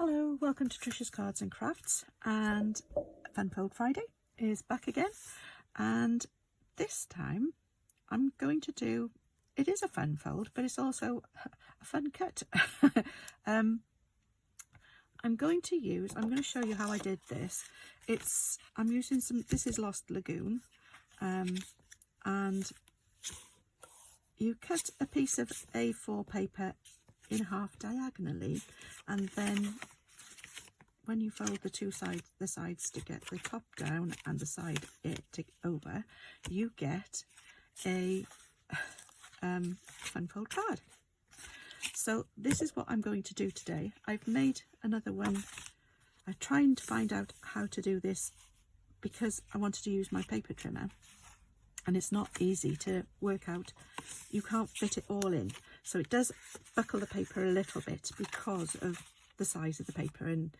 Hello, welcome to Trisha's Cards and Crafts, and Fun Fold Friday is back again, and this time I'm going to do, it is a fun fold, but it's also a fun cut. I'm going to show you how I did this. I'm using this is Lost Lagoon, and you cut a piece of A4 paper in half diagonally, and then when you fold the sides to get the top down and the side over, you get a fun fold card. So this is what I'm going to do today. I've made another one. I'm trying to find out how to do this because I wanted to use my paper trimmer, and it's not easy to work out. You can't fit it all in, so it does buckle the paper a little bit because of the size of the paper. And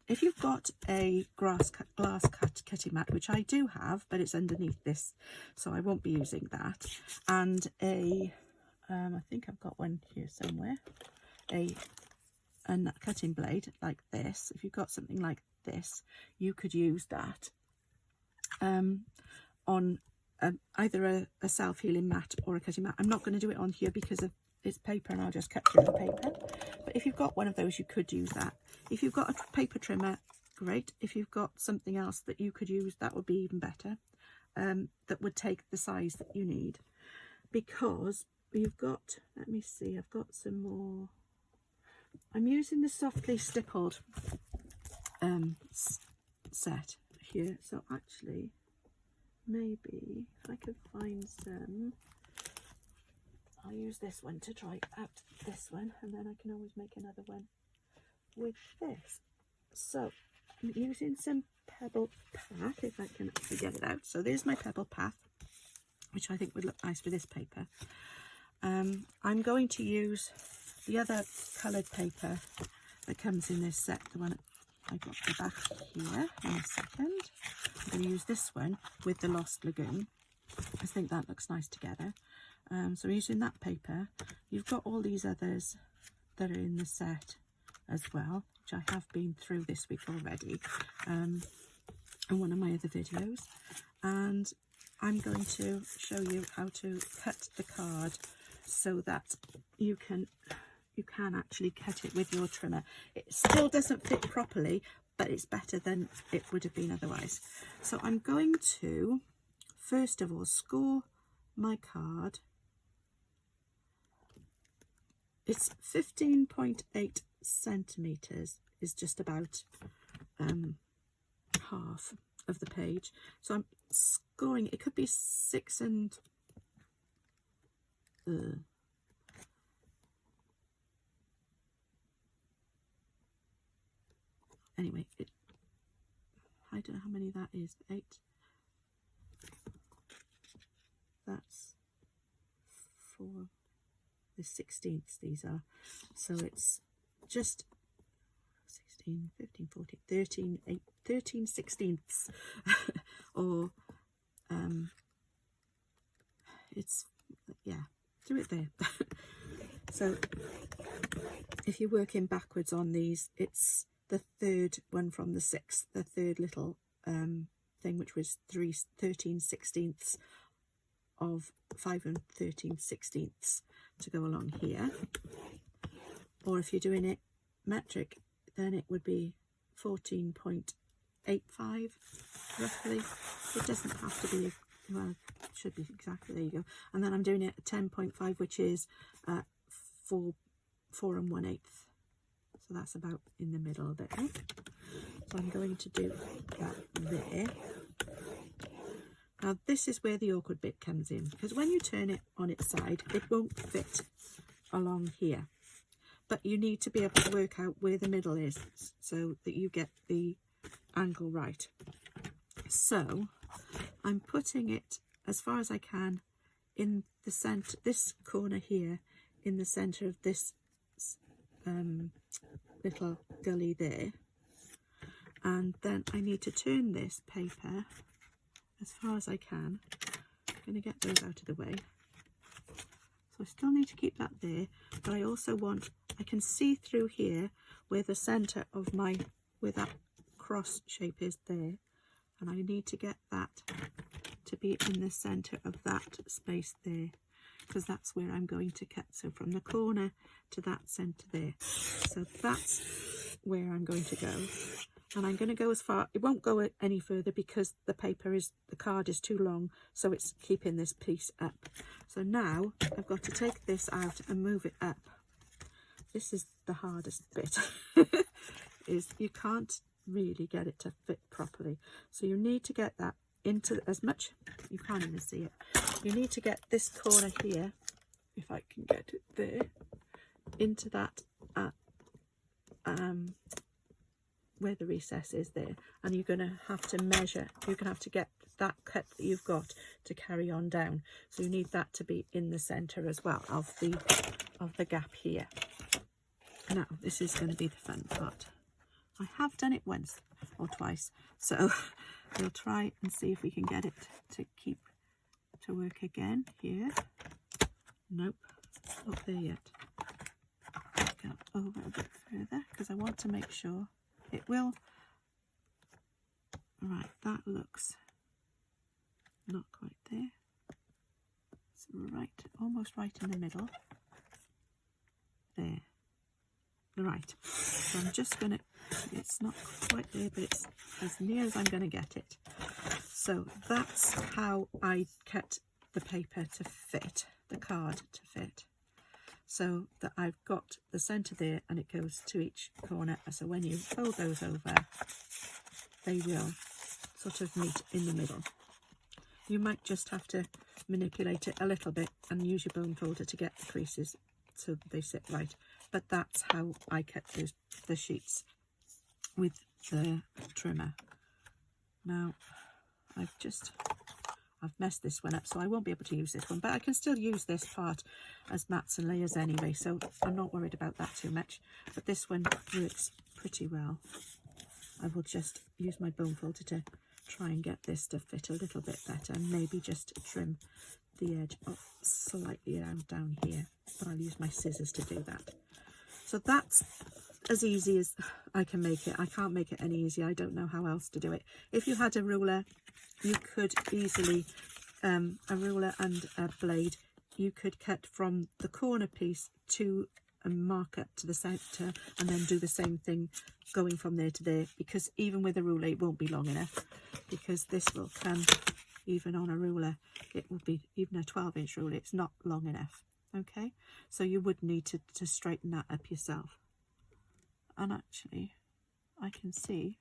if you've got a glass cutting mat, which I do have, but it's underneath this, so I won't be using that, and I think I've got one here somewhere, a cutting blade like this. If you've got something like this, you could use that on either a self-healing mat or a cutting mat. I'm not going to do it on here because of it's paper and I'll just cut through the paper, but if you've got one of those, you could use that. If you've got a paper trimmer, great. If you've got something else that you could use, that would be even better, that would take the size that you need, because you've got, let me see, I've got some more. I'm using the Softly Stippled set here, so actually maybe if I could find some, I'll use this one to try out this one, and then I can always make another one with this. So I'm using some Pebble Path, if I can actually get it out. So there's my Pebble Path, which I think would look nice with this paper. I'm going to use the other coloured paper that comes in this set, the one I got the back here in a second. I'm going to use this one with the Lost Lagoon. I think that looks nice together. So using that paper, you've got all these others that are in the set as well, which I have been through this week already in one of my other videos, and I'm going to show you how to cut the card so that you can actually cut it with your trimmer. It still doesn't fit properly, but it's better than it would have been otherwise. So I'm going to first of all score my card. It's 15.8 centimeters, is just about half of the page. So I'm scoring, it could be 6 and anyway, I don't know how many that is. 8. That's 4. The 16ths these are, so it's just 16, 15, 14, 13, 8, 13 16ths or it's, yeah, do it there. So if you're working backwards on these, it's the third one from the 6th, the third little thing, which was 13 16ths of 5 and 13 16ths to go along here. Or if you're doing it metric, then it would be 14.85 roughly. It doesn't have to be, well, it should be exactly, there you go. And then I'm doing it at 10.5, which is 4 1/8. So that's about in the middle there. So I'm going to do that there. Now this is where the awkward bit comes in, because when you turn it on its side, it won't fit along here. But you need to be able to work out where the middle is so that you get the angle right. So I'm putting it as far as I can in the centre, this corner here, in the centre of this little gully there. And then I need to turn this paper as far as I can. I'm going to get those out of the way. So I still need to keep that there, but I also want I can see through here where the center of where that cross shape is there, and I need to get that to be in the center of that space there, because that's where I'm going to cut. So from the corner to that center there, so that's where I'm going to go. And I'm going to go as far, it won't go any further because the card is too long, so it's keeping this piece up. So now I've got to take this out and move it up. This is the hardest bit, is you can't really get it to fit properly. So you need to get that into as much, you can't even see it. You need to get this corner here, if I can get it there, into that where the recess is there, and you're going to have to measure, you're going to have to get that cut that you've got to carry on down, so you need that to be in the center as well of the gap here. Now this is going to be the fun part. I have done it once or twice, so we'll try and see if we can get it to work again here. Nope, not there yet. Go over a bit further because I want to make sure it will. Right, that looks not quite there. It's right, almost right in the middle. There. Right, so I'm just going to, it's not quite there, but it's as near as I'm going to get it. So that's how I cut the paper to fit, the card to fit. So that I've got the centre there and it goes to each corner. So when you fold those over, they will sort of meet in the middle. You might just have to manipulate it a little bit and use your bone folder to get the creases so that they sit right. But that's how I cut the sheets with the trimmer. Now I've messed this one up, so I won't be able to use this one, but I can still use this part as mats and layers anyway, so I'm not worried about that too much. But this one works pretty well. I will just use my bone folder to try and get this to fit a little bit better, and maybe just trim the edge up slightly down here, but I'll use my scissors to do that. So that's as easy as I can make it. I can't make it any easier. I don't know how else to do it. If you had a ruler, you could easily, a ruler and a blade, you could cut from the corner piece to a mark up to the centre, and then do the same thing going from there to there, because even with a ruler it won't be long enough, because this will come, even on a ruler, it will be, even a 12-inch ruler, it's not long enough. Okay, so you would need to straighten that up yourself. And actually I can see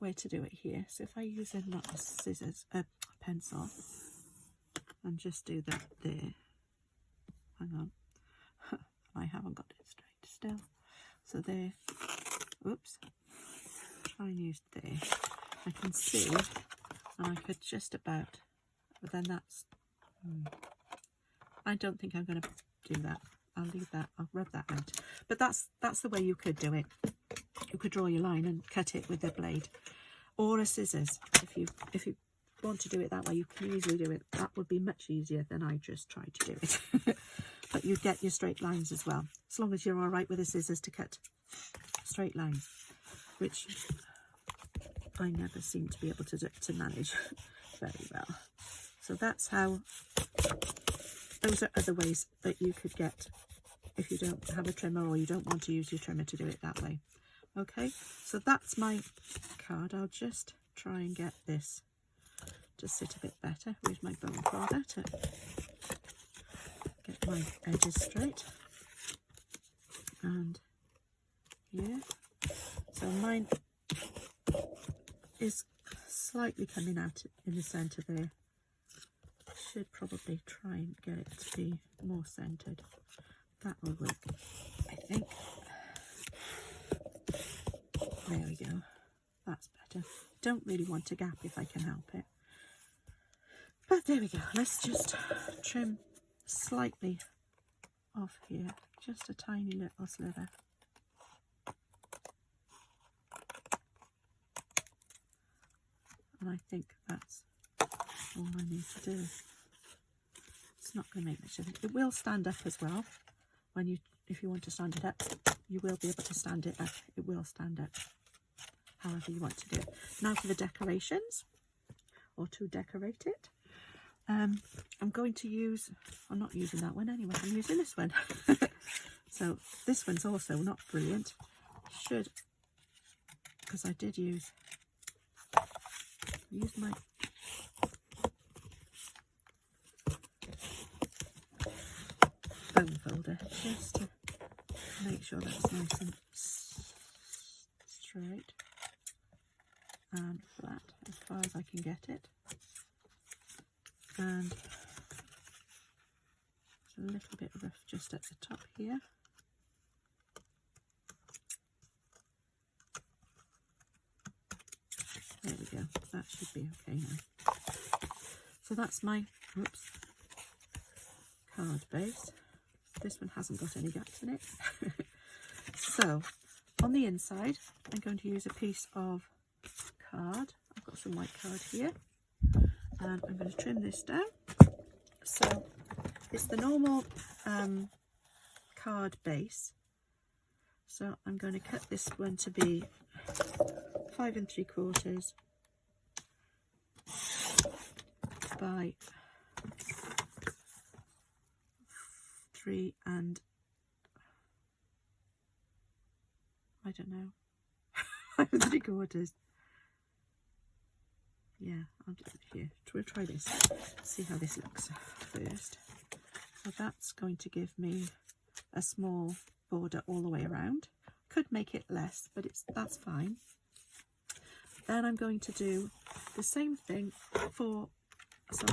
where to do it here. So if I use a pencil and just do that there, hang on, I haven't got it straight still. So there, whoops, try and use there. I can see, and I could just about, but then that's, I don't think I'm going to do that. I'll leave that, I'll rub that out. But that's the way you could do it. You could draw your line and cut it with a blade or a scissors. If you want to do it that way, you can easily do it. That would be much easier than I just tried to do it. But you get your straight lines as well, as long as you're all right with the scissors to cut straight lines, which I never seem to be able to manage very well. So that's how, those are other ways that you could get if you don't have a trimmer, or you don't want to use your trimmer to do it that way. Okay, so that's my card. I'll just try and get this to sit a bit better. Use my bone folder to get my edges straight. And yeah, so mine is slightly coming out in the centre there. Should probably try and get it to be more centred. That will work, I think. There we go. That's better. Don't really want a gap if I can help it. But there we go. Let's just trim slightly off here. Just a tiny little sliver. And I think that's all I need to do. It's not going to make much difference. It will stand up as well when you if you want to stand it up, you will be able to stand it up. It will stand up however you want to do it. Now for the decorations, or to decorate it. I'm going to use, I'm not using that one anyway, I'm using this one. So this one's also not brilliant. Should, because I did use my foam folder just to make sure that's nice and straight and flat as far as I can get it. And it's a little bit rough just at the top here. There we go, that should be okay now. So that's my card base. This one hasn't got any gaps in it. So on the inside, I'm going to use a piece of card. I've got some white card here, and I'm going to trim this down. So it's the normal card base. So I'm going to cut this one to be 5 3/4 by 3 and I don't know, 5 3/4. Yeah, I'll do it here. We'll try this, see how this looks first. So that's going to give me a small border all the way around. Could make it less, but that's fine. Then I'm going to do the same thing for, so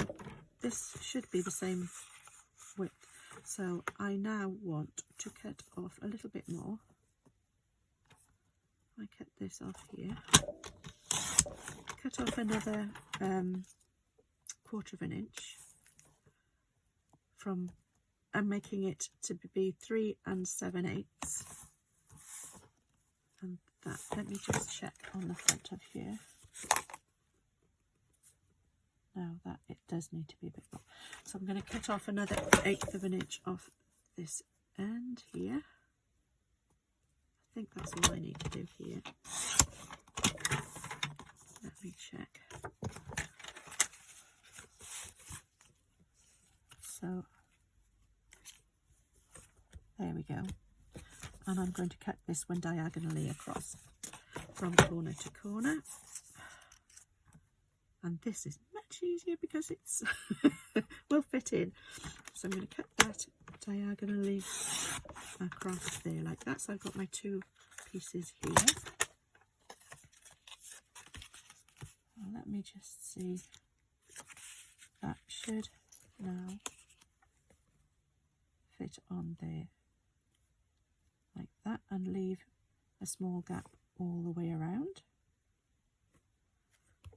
this should be the same width. So I now want to cut off a little bit more. I cut this off here. Cut off another 1/4 inch from, I'm making it to be 3 7/8. And that, let me just check on the front of here. Now that it does need to be a bit more. So I'm going to cut off another 1/8 inch off this end here. I think that's all I need to do here. Let me check. So there we go. And I'm going to cut this one diagonally across from corner to corner. And this is much easier because it's will fit in. So I'm going to cut that diagonally across there like that. So I've got my 2 pieces here. Well, let me just see. That should now fit on there like that, and leave a small gap all the way around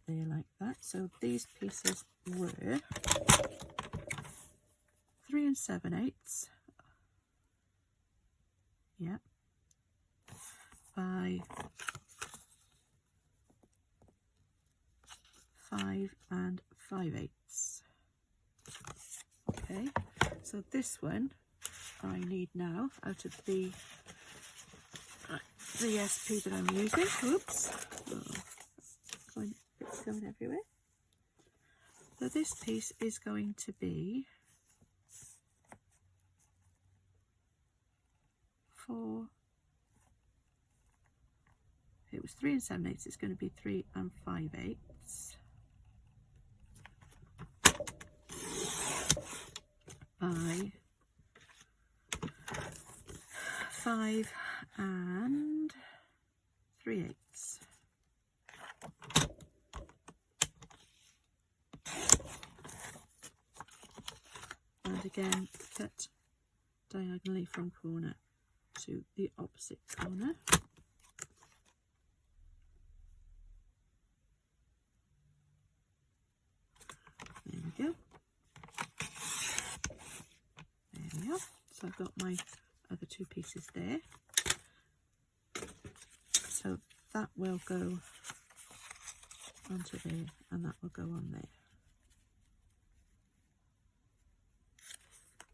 there like that. So these pieces were 3 7/8, yeah, by 5 5/8. Okay, so this one I need now out of the SP that I'm using. Oops, it's going everywhere. So this piece is going to be 4. It was 3 7/8. It's going to be 3 5/8. By 5 3/8. And again, cut diagonally from corner to the opposite corner. There we go. There we are. So I've got my other 2 pieces there. So that will go onto there, and that will go on there.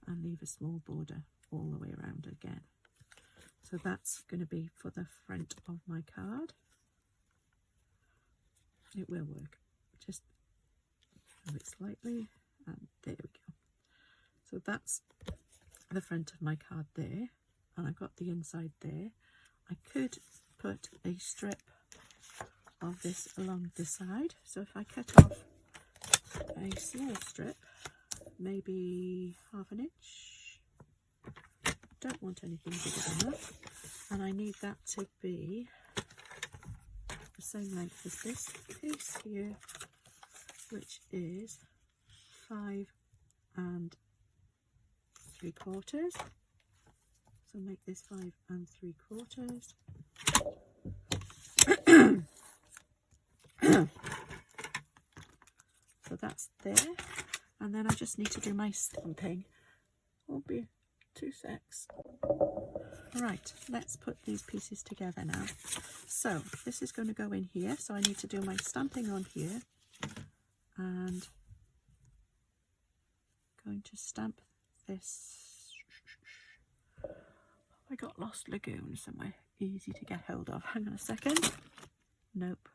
And leave a small border all the way around again. So that's going to be for the front of my card. It will work. Just move it slightly, and there we go. So that's the front of my card there, and I've got the inside there. I could put a strip of this along the side. So if I cut off a small strip, maybe 1/2 inch, don't want anything bigger than that, and I need that to be the same length as this piece here, which is 5 3/4. So make this 5 3/4. So that's there, and then I just need to do my stamping. Won't be 2 secs. Right, let's put these pieces together now. So this is going to go in here, so I need to do my stamping on here, and going to stamp this. I got Lost Lagoon somewhere easy to get hold of. Hang on a second. Nope.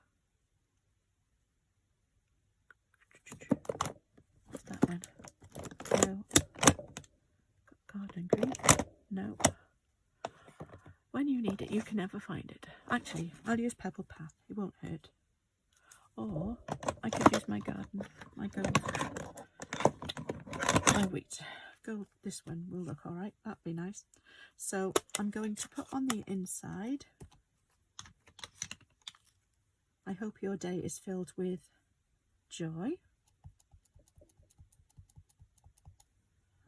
What's that then? No. Garden green. No. When you need it, you can never find it. Actually, I'll use Pebble Path. It won't hurt. Or I could use my gold. Oh wait, gold. This one will look all right. That'd be nice. So I'm going to put on the inside. I hope your day is filled with joy.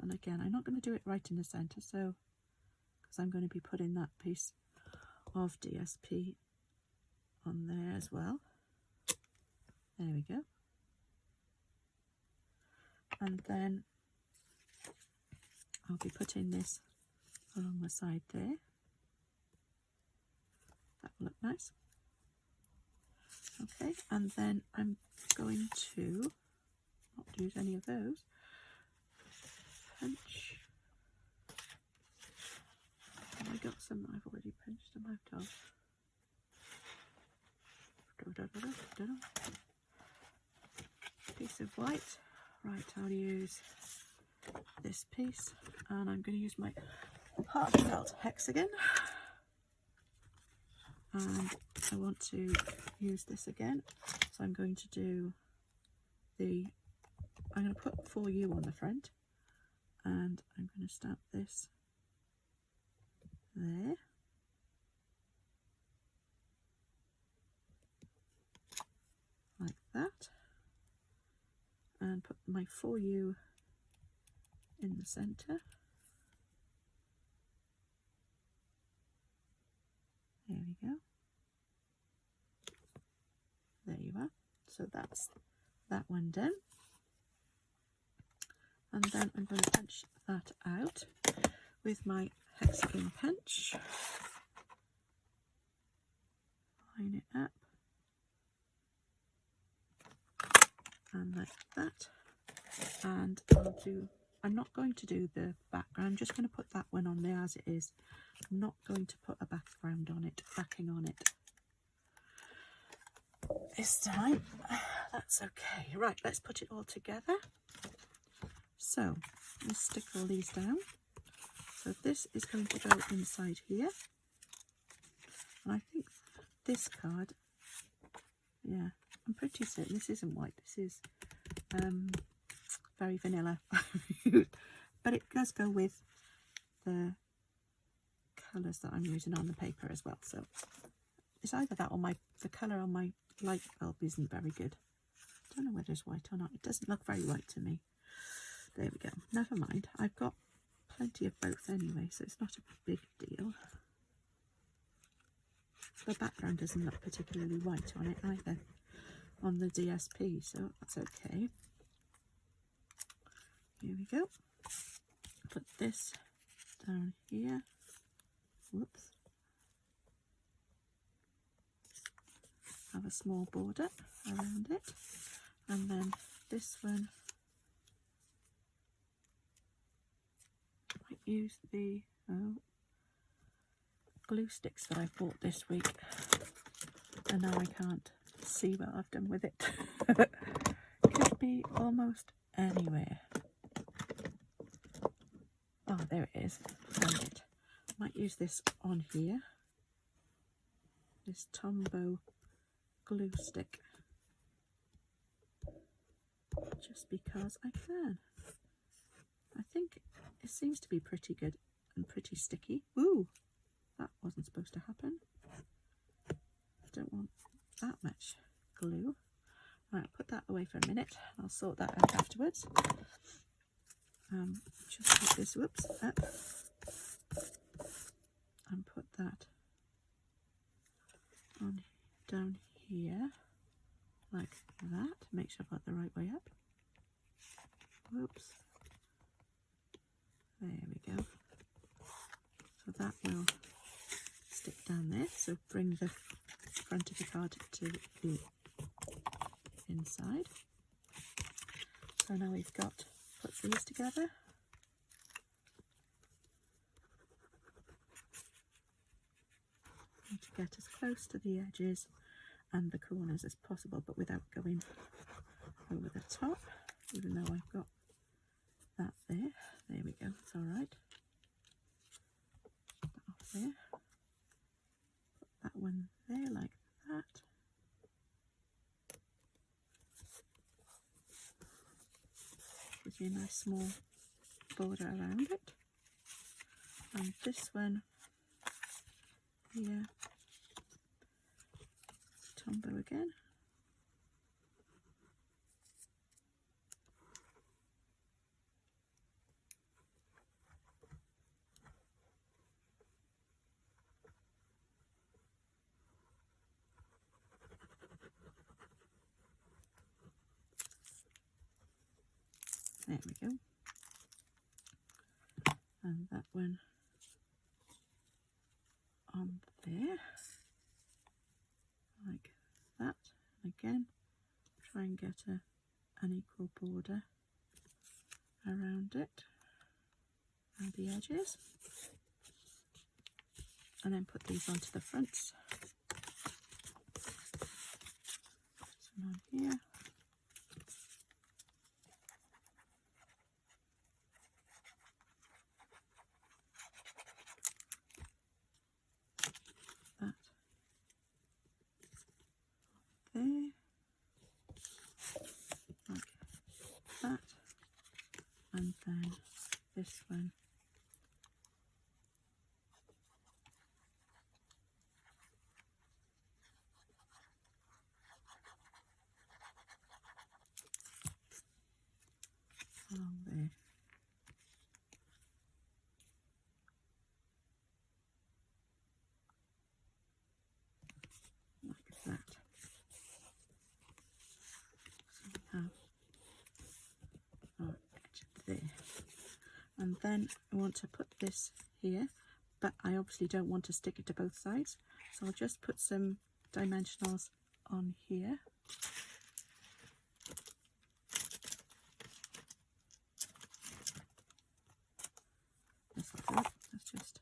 And again, I'm not going to do it right in the centre, so because I'm going to be putting that piece of DSP on there as well. There we go. And then I'll be putting this along the side there. That will look nice. Okay, and then I'm going to not use any of those. Pinch. I got some that I've already pinched them out of. Piece of white. Right, I'll use this piece, and I'm going to use my heartfelt hexagon, and I want to use this again, so I'm going to do I'm going to put For You on the front, and I'm going to stamp this there. Like that, and put my For You in the centre. There we go. There you are. So that's that one done. And then I'm going to punch that out with my hexagon punch. Line it up. And like that. And I'm not going to do the background, I'm just going to put that one on there as it is. I'm not going to put a background on it, backing on it this time. That's okay. Right, let's put it all together. So let's stick all these down. So this is going to go inside here, and I think this card, yeah, I'm pretty certain this isn't white, this is very vanilla. But it does go with the colours that I'm using on the paper as well, so it's either that or the colour on my light bulb isn't very good. I don't know whether it's white or not. It doesn't look very white to me. There we go. Never mind. I've got plenty of both anyway, so it's not a big deal. The background doesn't look particularly white on it either, on the DSP, so that's okay. Here we go. Put this down here. Whoops. Have a small border around it, and then this one, I might use the glue sticks that I bought this week, and now I can't see what I've done with it. Could be almost anywhere. Oh, there it is. Found it. Might use this on here. This Tombow glue stick. Just because I can. I think it seems to be pretty good and pretty sticky. Ooh, that wasn't supposed to happen. I don't want that much glue. Right, put that away for a minute. I'll sort that out afterwards. Just put this, whoops, up and put that on down here like that. Make sure I've got the right way up. Whoops. There we go. So that will stick down there. So bring the front of the card to the inside. So now we've got, put these together. And to get as close to the edges and the corners as possible, but without going over the top, even though I've got that there. There we go, it's all right. Put that off there. Put that one there like that. Gives you a nice small border around it. And this one here, Tombow again. There we go. And that one on there, like that. Again, try and get an equal border around it, around the edges. And then put these onto the fronts. This one on here. That there, like that, and then this one along there. Like that. So we have our edge there. And then I want to put this here, but I obviously don't want to stick it to both sides. So I'll just put some dimensionals on here. This will do. That's just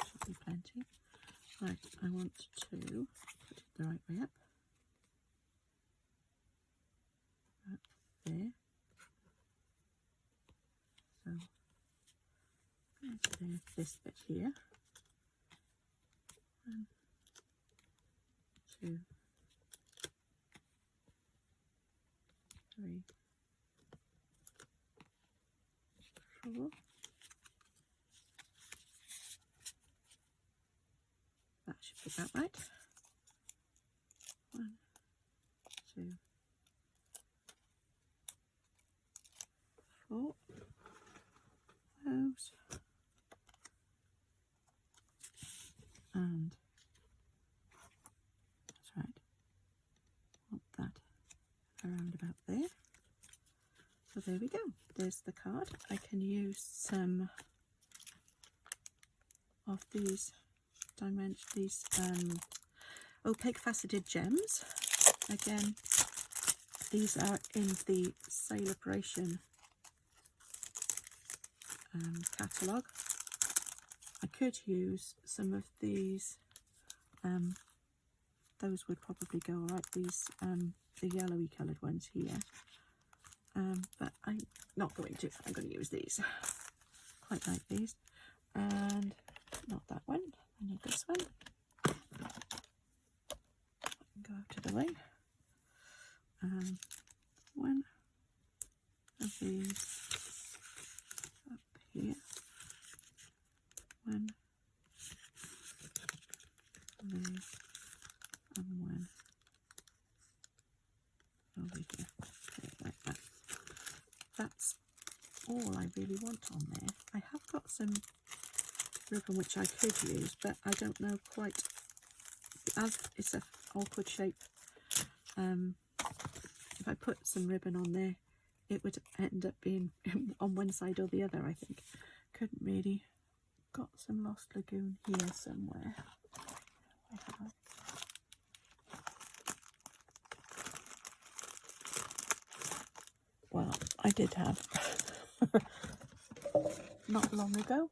should be plenty. Right, I want to put it the right way up. Up there. So there's this bit here. 1, 2, 3, 4. That should be about right. 1, 2, 4. Those. And that's right. Want that around about there. So there we go. There's the card. I can use some of these opaque faceted gems. Again, these are in the Celebration catalogue. I could use some of these, those would probably go alright, these the yellowy coloured ones here, but I'm not going to. I'm going to use these. Quite like these. And not that one, I need this one. Go out of the way. One of these up here. One of these and one over here. Okay, like that. That's all I really want on there. I have got some ribbon which I could use, but I don't know quite, as it's an awkward shape. If I put some ribbon on there, it would end up being on one side or the other, I think. Couldn't really. Got some Lost Lagoon here somewhere. I have. Well, I did have not long ago.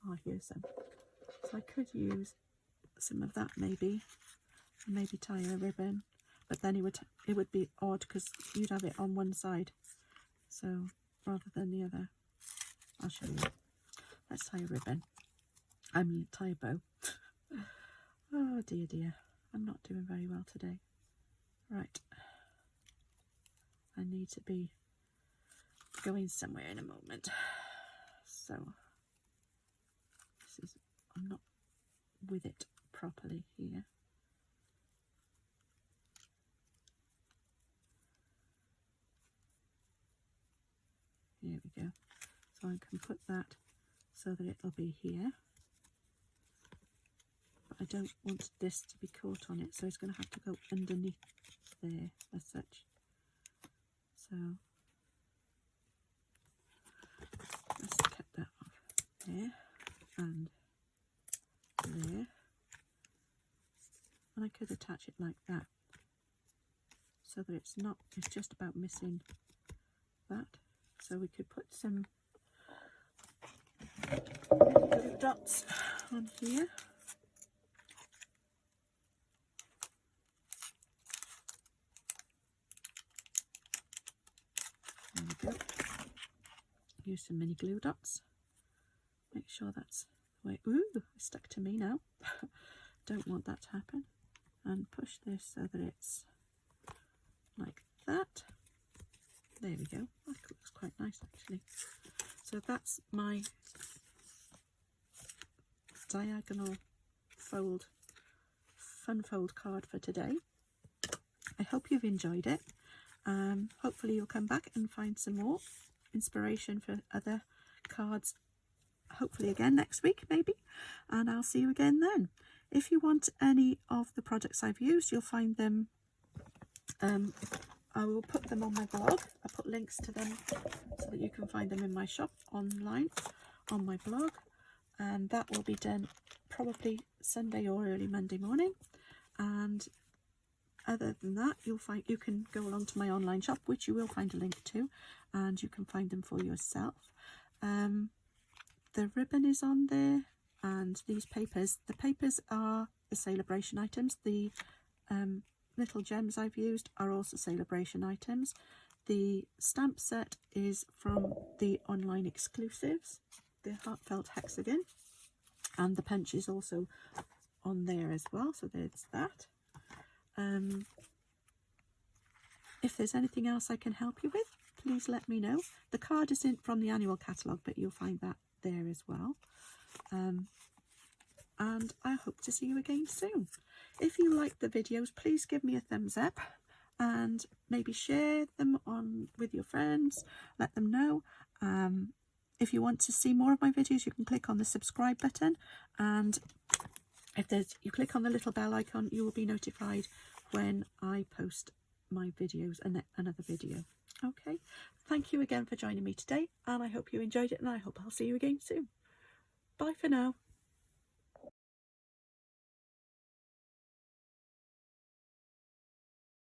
Oh, here's some. So I could use some of that maybe tie a ribbon, but then it would be odd because you'd have it on one side, so rather than the other. I'll show you. Let's tie a ribbon. I mean, tie a bow. Oh dear, I'm not doing very well today. Right, I need to be going somewhere in a moment, so this is, I'm not with it properly here. Here we go. So I can put that so that it'll be here. But I don't want this to be caught on it, so it's going to have to go underneath there as such. So let's cut that off there and there. And I could attach it like that, so that it's just about missing that. So we could put some glue dots on here. There we go. Use some mini glue dots. Make sure that's the way. Ooh, it's stuck to me now. Don't want that to happen. And push this so that it's like that. There we go. That looks quite nice actually. So that's my diagonal fold, fun fold card for today. I hope you've enjoyed it. Hopefully you'll come back and find some more inspiration for other cards, hopefully again next week maybe, and I'll see you again then. If you want any of the products I've used, you'll find them, I will put them on my blog. I put links to them so that you can find them in my shop online on my blog, and that will be done probably Sunday or early Monday morning. And other than that, you can go along to my online shop, which you will find a link to, and you can find them for yourself. The ribbon is on there, and these papers. The papers are the Celebration items. The little gems I've used are also Celebration items. The stamp set is from the online exclusives, the Heartfelt Hexagon, and the punch is also on there as well, so there's that. If there's anything else I can help you with, please let me know. The card isn't from the annual catalogue, but you'll find that there as well. And I hope to see you again soon. If you like the videos, please give me a thumbs up and maybe share them on with your friends. Let them know. If you want to see more of my videos, you can click on the subscribe button, and if you click on the little bell icon, you will be notified when I post my videos and another video. Okay, thank you again for joining me today, and I hope you enjoyed it, and I hope I'll see you again soon. Bye for now.